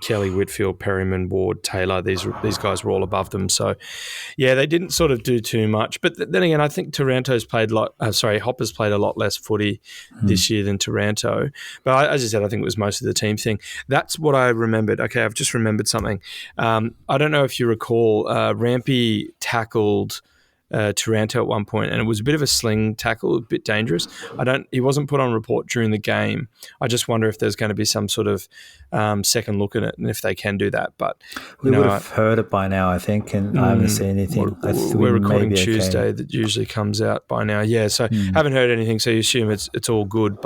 Kelly, Whitfield, Perryman, Ward, Taylor, these guys were all above them. So, yeah, they didn't sort of do too much. But then again, I think Hopper's played a lot less footy this year than Taranto. But as I said, I think it was most of the team thing. That's what I remembered. Okay, I've just remembered something. I don't know if you recall, Rampy tackled Taranto at one point, and it was a bit of a sling tackle, a bit dangerous. He wasn't put on report during the game. I just wonder if there's going to be some sort of second look at it, and if they can do that. But we would have heard it by now, I think, and I haven't seen anything. We're recording Tuesday. That usually comes out by now. Yeah, so haven't heard anything. So you assume it's all good.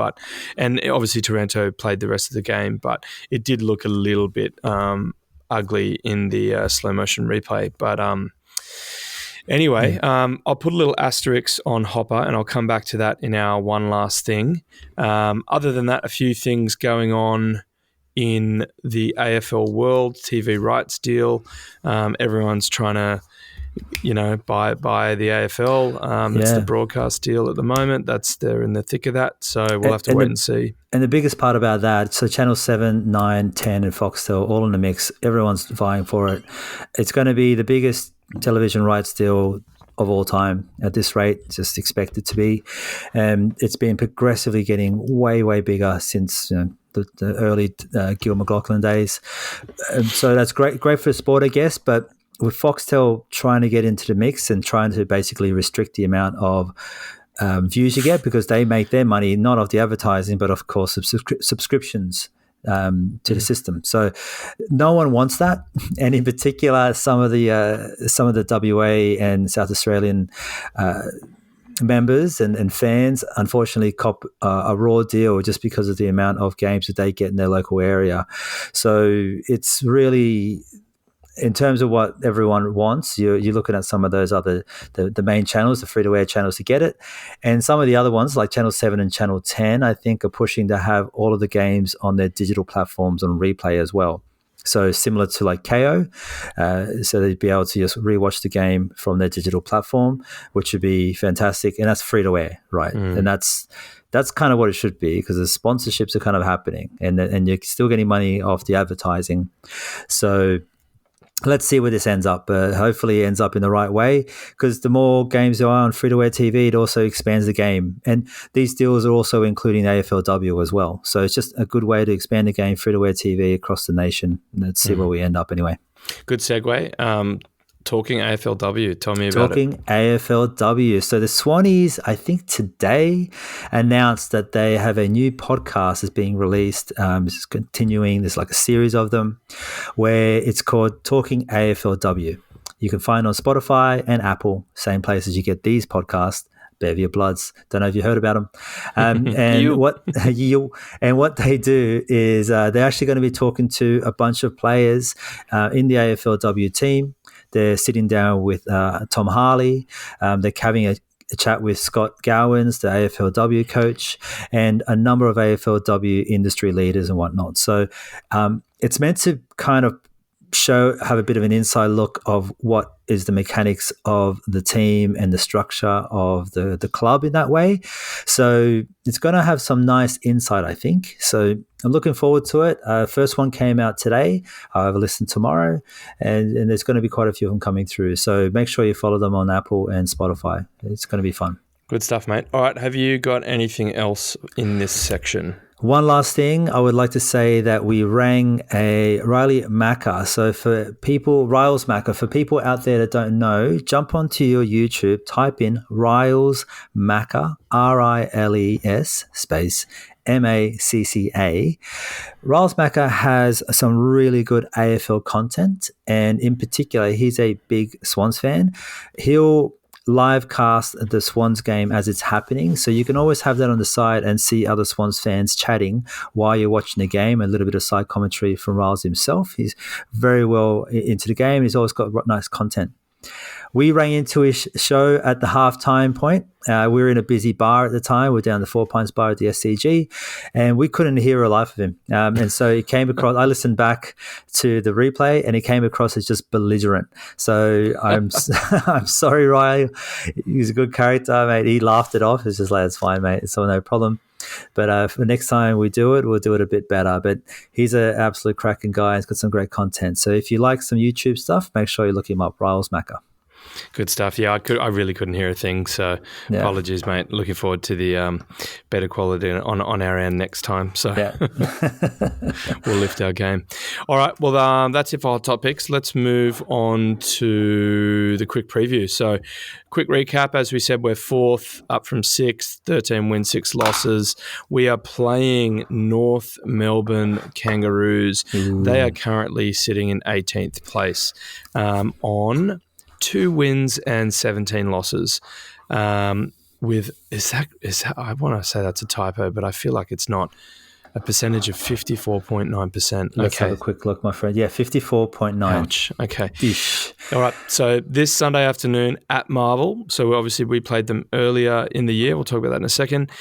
And obviously Taranto played the rest of the game, but it did look a little bit ugly in the slow motion replay. But anyway, I'll put a little asterisk on Hopper, and I'll come back to that in our one last thing. Other than that, a few things going on in the AFL world. TV rights deal. Everyone's trying to, buy the AFL. It's the broadcast deal at the moment. They're in the thick of that, so we'll have to wait and see. And the biggest part about that, so Channel 7, 9, 10 and Foxtel, all in the mix. Everyone's vying for it. It's going to be the biggest television rights deal of all time at this rate. Just expected to be. It's been progressively getting way, way bigger since the early Gil McLaughlin days. So that's great for the sport, I guess. But with Foxtel trying to get into the mix and trying to basically restrict the amount of views you get, because they make their money not off the advertising, but of course subscriptions to the system. So no one wants that, and in particular some of the WA and South Australian members and fans unfortunately cop a raw deal just because of the amount of games that they get in their local area. So it's really in terms of what everyone wants, you're looking at some of those other the main channels, the free-to-air channels to get it, and some of the other ones like Channel 7 and Channel 10, I think, are pushing to have all of the games on their digital platforms on replay as well. So similar to like KO, so they'd be able to just rewatch the game from their digital platform, which would be fantastic. And that's free to air, right? And that's kind of what it should be, because the sponsorships are kind of happening, and you're still getting money off the advertising. So let's see where this ends up. Hopefully it ends up in the right way, because the more games there are on free-to-air TV, it also expands the game. And these deals are also including AFLW as well. So it's just a good way to expand the game, free-to-air TV across the nation. Let's see where we end up anyway. Good segue. Talking AFLW, tell me about Talking AFLW. So the Swannies, I think today, announced that they have a new podcast that's being released. It's continuing. There's like a series of them where it's called Talking AFLW. You can find on Spotify and Apple, same places you get these podcasts. Bevy of Bloods. Don't know if you heard about them. And what they do is they're actually going to be talking to a bunch of players in the AFLW team. They're sitting down with Tom Harley. They're having a chat with Scott Gowans, the AFLW coach, and a number of AFLW industry leaders and whatnot. So it's meant to kind of have a bit of an inside look of what is the mechanics of the team and the structure of the club in that way. So it's going to have some nice insight, I think. So I'm looking forward to it. First one came out today. I'll have a listen tomorrow, and there's going to be quite a few of them coming through. So make sure you follow them on Apple and Spotify. It's going to be fun. Good stuff, mate. All right, have you got anything else in this section? One last thing, I would like to say that we rang a Riley Macca. So for people, Riles Macca, for people out there that don't know, jump onto your YouTube, type in Riles Macca, RILES space MACCA. Riles Macca has some really good AFL content, and in particular, he's a big Swans fan. He'll live cast the Swans game as it's happening, so you can always have that on the side and see other Swans fans chatting while you're watching the game. A little bit of side commentary from Riles himself. He's very well into the game. He's always got nice content. We rang into his show at the halftime point. We were in a busy bar at the time. We're down the Four Pines bar at the SCG, and we couldn't hear a life of him. And so he came across, I listened back to the replay, and he came across as just belligerent. So I'm sorry, Ryan. He's a good character, mate. He laughed it off. It's just like, it's fine, mate. It's all no problem. But for next time we do it, we'll do it a bit better. But he's an absolute cracking guy. He's got some great content. So if you like some YouTube stuff, make sure you look him up, Riles Macca. Good stuff. Yeah, I really couldn't hear a thing. So apologies, mate. Looking forward to the better quality on our end next time. So we'll lift our game. All right. Well, that's it for hot topics. Let's move on to the quick preview. So quick recap. As we said, we're fourth, up from sixth, 13 wins, 6 losses. We are playing North Melbourne Kangaroos. Ooh. They are currently sitting in 18th place on 2 wins and 17 losses. Is that I want to say that's a typo, but I feel like it's not. A percentage of 54.9%. Let's have a quick look, my friend. Yeah, 54.9. Ouch. Okay. Ish. All right. So this Sunday afternoon at Marvel. So obviously we played them earlier in the year. We'll talk about that in a second.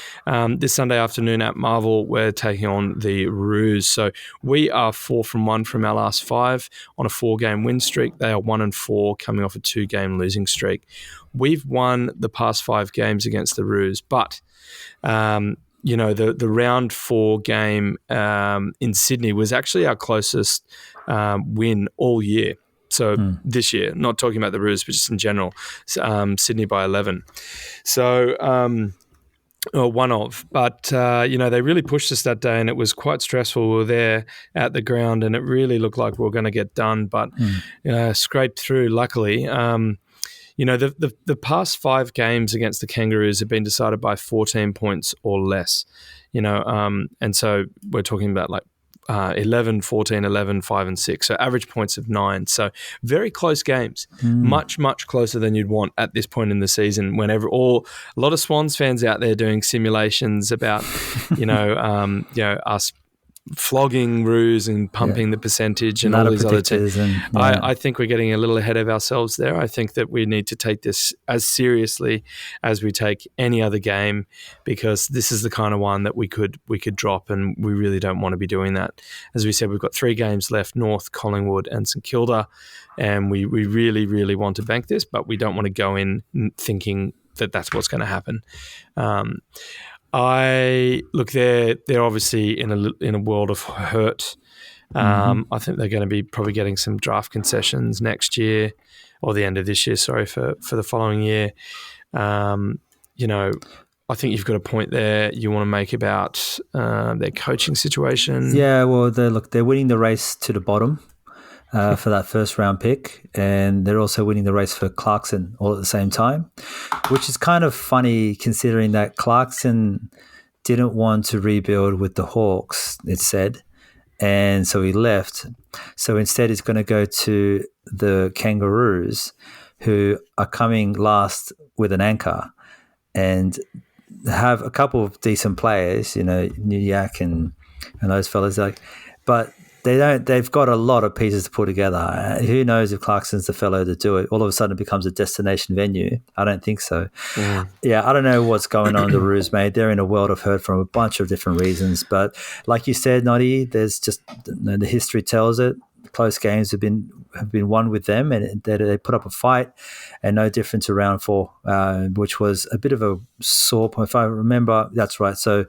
This Sunday afternoon at Marvel, we're taking on the Roos. So we are 4 from 1 from our last 5 on a 4-game win streak. They are 1-4 coming off a 2-game losing streak. We've won the past 5 games against the Roos, but the round 4 game in Sydney was actually our closest win all year. So this year, not talking about the Roos, but just in general, Sydney by 11. So one of. But, they really pushed us that day, and it was quite stressful. We were there at the ground, and it really looked like we were going to get done, but scraped through, luckily. The past 5 games against the Kangaroos have been decided by 14 points or less, and so we're talking about like 11, 14, 11, 5 and 6. So average points of 9. So very close games, much, much closer than you'd want at this point in the season, whenever a lot of Swans fans out there doing simulations about, us flogging Roos and pumping the percentage and all these other teams. I think we're getting a little ahead of ourselves there. I think that we need to take this as seriously as we take any other game, because this is the kind of one that we could drop, and we really don't want to be doing that. As we said, we've got 3 games left: North, Collingwood and St Kilda, and we really, really want to bank this, but we don't want to go in thinking that that's what's going to happen. They're obviously in a world of hurt. I think they're going to be probably getting some draft concessions next year, or the end of this year. Sorry, for the following year. I think you've got a point there you want to make about their coaching situation. Yeah, well, they're winning the race to the bottom for that first round pick, and they're also winning the race for Clarkson all at the same time, which is kind of funny considering that Clarkson didn't want to rebuild with the Hawks, it said, and so he left. So instead he's going to go to the Kangaroos, who are coming last with an anchor and have a couple of decent players, New Yak and those fellas, but they've got a lot of pieces to put together. Who knows if Clarkson's the fellow to do it? All of a sudden it becomes a destination venue. I don't think so. Yeah, I don't know what's going on in the Roos, mate. They're in a world of hurt from a bunch of different reasons. But like you said, Noddy, there's just the history tells it. Close games have been won with them, and they put up a fight, and no different to round 4, which was a bit of a sore point. If I remember, that's right. So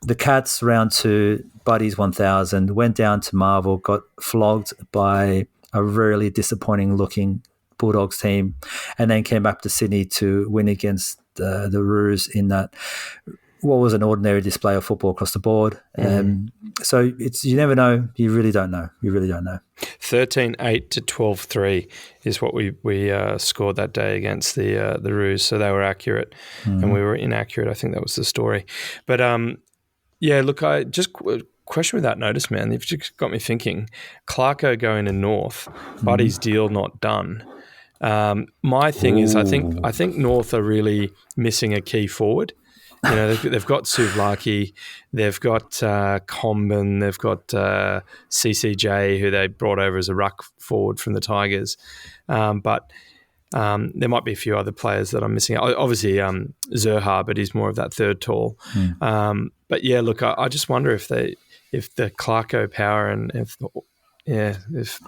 the Cats, round 2, Buddies 1000, went down to Marvel, got flogged by a really disappointing looking Bulldogs team, and then came back to Sydney to win against the Roos in that what was an ordinary display of football across the board. So you never know. You really don't know. 13-8 to 12-3 is what we scored that day against the Roos. So they were accurate and we were inaccurate. I think that was the story. But look, I just question without notice, man. You've just got me thinking. Clarko going to North, Buddy's deal not done. My thing is, I think North are really missing a key forward. They've got Souvlaki, they've got Comben, they've got CCJ, who they brought over as a ruck forward from the Tigers. But there might be a few other players that I'm missing. Obviously, Zerha, but he's more of that third tall. But yeah, look, I just wonder if the Clarko power and if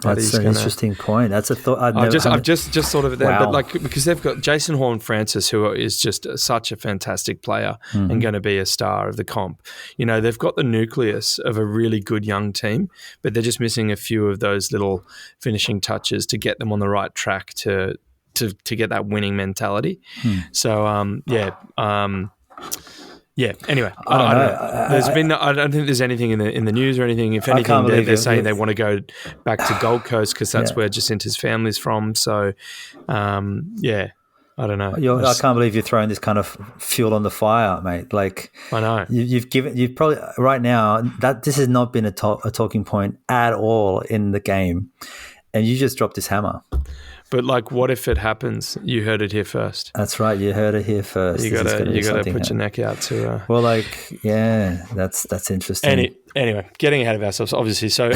that's an interesting point. That's a thought. I've just thought of it there, wow. But because they've got Jason Horne-Francis, who is just such a fantastic player and going to be a star of the comp. They've got the nucleus of a really good young team, but they're just missing a few of those little finishing touches to get them on the right track to get that winning mentality. So anyway, I don't know. I don't think there's anything in the news or anything. If anything, they're saying they want to go back to Gold Coast because that's where Jacinta's family's from. So, I don't know. I can't believe you're throwing this kind of fuel on the fire, mate. Like, I know you've probably right now that this has not been a talking point at all in the game, and you just dropped this hammer. But what if it happens? You heard it here first. That's right. You heard it here first. You got to put your neck out to. That's interesting. Anyway, getting ahead of ourselves, obviously. So,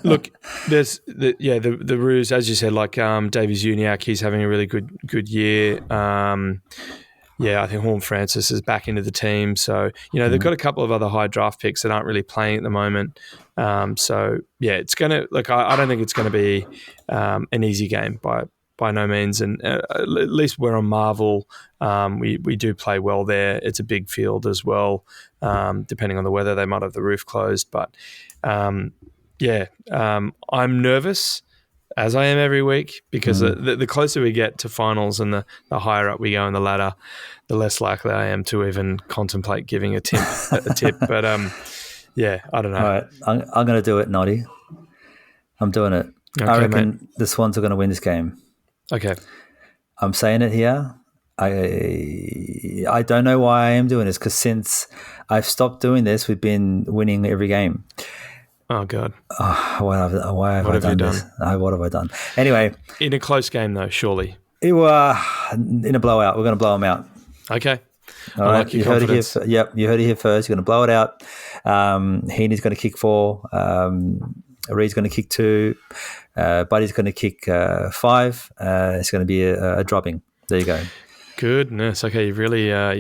look, there's the Roos, as you said, Davies Uniacke, he's having a really good year. I think Horne-Francis is back into the team. So, they've got a couple of other high draft picks that aren't really playing at the moment. It's going to, I don't think it's going to be an easy game by no means. And at least we're on Marvel. We do play well there. It's a big field as well. Depending on the weather, they might have the roof closed. But, I'm nervous, as I am every week, because the closer we get to finals and the higher up we go in the ladder, the less likely I am to even contemplate giving a tip. But I don't know. All right, I'm going to do it, Noddy. I'm doing it. Okay, I reckon mate. the Swans are going to win this game. Okay. I'm saying it here. I don't know why I am doing this, because since I've stopped doing this, we've been winning every game. Oh, God. Why have I done this? What have I done? Anyway. In a close game, though, surely. In a blowout. We're going to blow them out. Okay. All right, like your confidence. You heard it here first. You're going to blow it out. Heaney's going to kick 4. Reed's going to kick 2. Buddy's going to kick 5. It's going to be a dropping. There you go. Goodness. Okay, you've really gone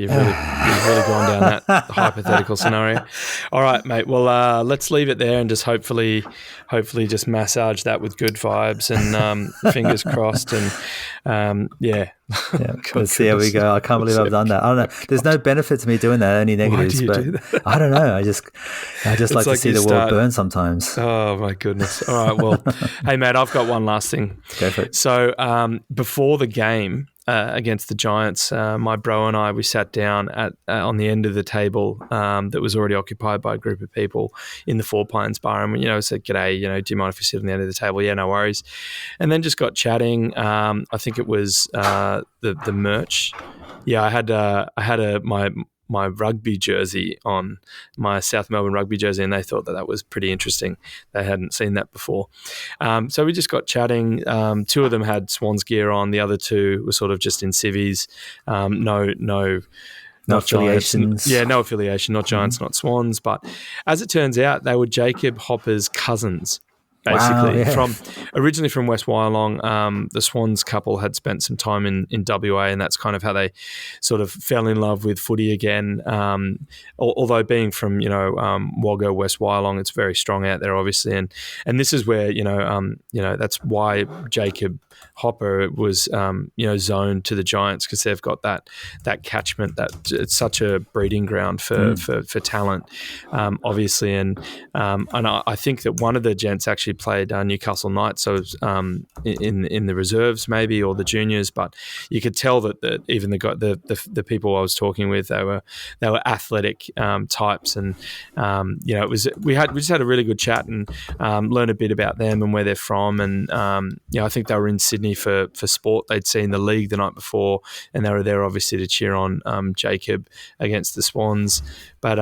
down that hypothetical scenario. All right, mate. Well, let's leave it there and just hopefully just massage that with good vibes and fingers crossed. And Let's see how we go. I can't believe I've done that. I don't know. There's no benefit to me doing that. Only negatives. Why do you do that? I don't know. I just like to see the world burn sometimes. Oh my goodness. All right. Well, hey mate, I've got one last thing. Go for it. So before the game against the Giants, my bro and I, we sat down on the end of the table that was already occupied by a group of people in the Four Pines bar, and we said, "G'day, do you mind if we sit on the end of the table?" Yeah, no worries. And then just got chatting. I think it was the merch. Yeah, I had my rugby jersey on, my South Melbourne rugby jersey, and they thought that was pretty interesting. They hadn't seen that before. So we just got chatting. 2 of them had Swans gear on. The other 2 were sort of just in civvies. No affiliations. Yeah, no affiliation, not Giants, not Swans. But as it turns out, they were Jacob Hopper's cousins. Basically, originally from West Wyalong. The Swans couple had spent some time in WA, and that's kind of how they sort of fell in love with footy again. Although being from Wagga, West Wyalong, it's very strong out there, obviously, and this is where that's why Jacob Hopper was zoned to the Giants, because they've got that catchment, that it's such a breeding ground for talent, obviously, and I think that one of the gents actually played Newcastle Knights, so in the reserves maybe, or the juniors, but you could tell that even the people I was talking with, they were athletic types, and we just had a really good chat and learned a bit about them and where they're from, and I think they were in Sydney for sport. They'd seen the league the night before, and they were there obviously to cheer on Jacob against the Swans, but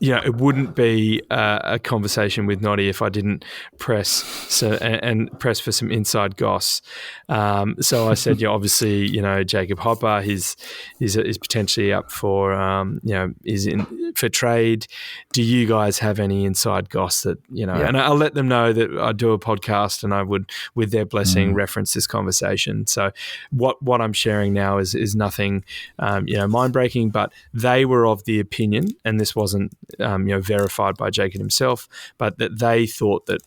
it wouldn't be a conversation with Noddy if I didn't press for some inside goss. So I said, obviously, Jacob Hopper, is potentially up for, is in for trade. Do you guys have any inside goss that And I'll let them know that I do a podcast, and I would, with their blessing, reference this conversation. So what I'm sharing now is nothing, mind breaking, but they were of the opinion, and this wasn't verified by Jacob himself, but that they thought that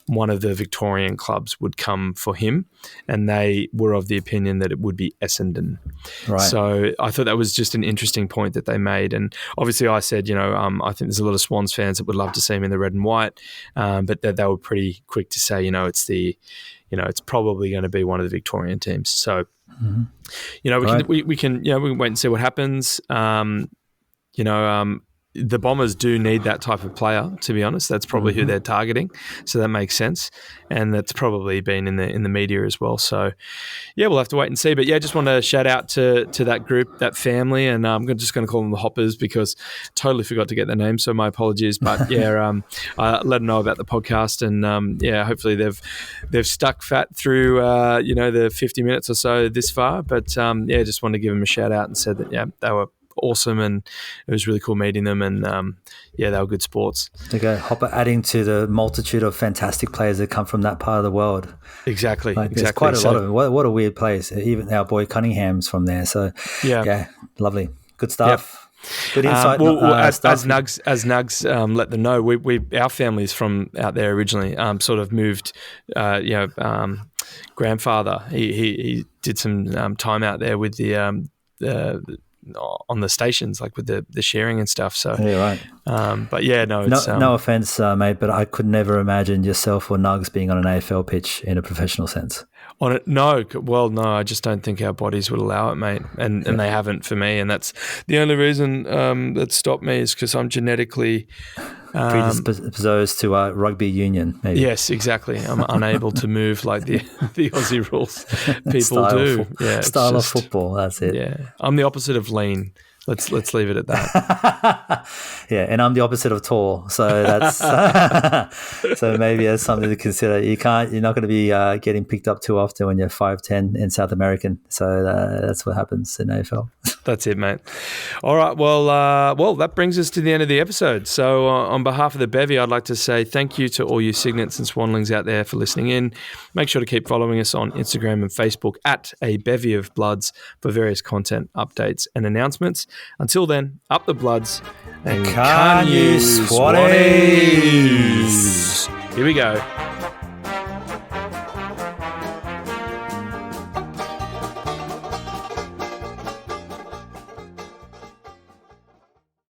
one of the Victorian clubs would come for him, and they were of the opinion that it would be Essendon. Right. So I thought that was just an interesting point that they made, and obviously I said, I think there's a lot of Swans fans that would love to see him in the red and white, but they were pretty quick to say, it's probably going to be one of the Victorian teams. So, we can wait and see what happens. The Bombers do need that type of player, to be honest. That's probably who they're targeting, so that makes sense, and that's probably been in the media as well. So, we'll have to wait and see. But just want to shout out to that group, that family, and I'm just going to call them the Hoppers because totally forgot to get their name, so my apologies. But I let them know about the podcast, and hopefully they've stuck fat through the 50 minutes or so this far. But just wanted to give them a shout out and said that they were awesome, and it was really cool meeting them, and they were good sports. Okay, Hopper adding to the multitude of fantastic players that come from that part of the world. Exactly. There's quite a lot of them. What a weird place. Even our boy Cunningham's from there. So lovely, good stuff. Yep. Good insight. As Nugs let them know, our family's from out there originally. Sort of moved. Grandfather, he did some time out there with the on the stations, like with the sharing and stuff. So right. No offense, mate, but I could never imagine yourself or Nugs being on an AFL pitch in a professional sense. On it, no. Well, no, I just don't think our bodies would allow it, mate, and they haven't for me, and that's the only reason that stopped me is because I'm genetically predisposed to rugby union. Maybe. Yes, exactly. I'm unable to move like the Aussie rules people do. Style of football. That's it. Yeah, I'm the opposite of lean. Let's leave it at that. And I'm the opposite of tall, so that's so maybe that's something to consider. You're not going to be getting picked up too often when you're 5'10" and South American. So that's what happens in AFL. That's it, mate. All right. Well, that brings us to the end of the episode. So on behalf of the Bevy, I'd like to say thank you to all you Cygnets and Swanlings out there for listening in. Make sure to keep following us on Instagram and Facebook at A Bevy of Bloods for various content updates and announcements. Until then, up the Bloods and can you Swannies? Here we go.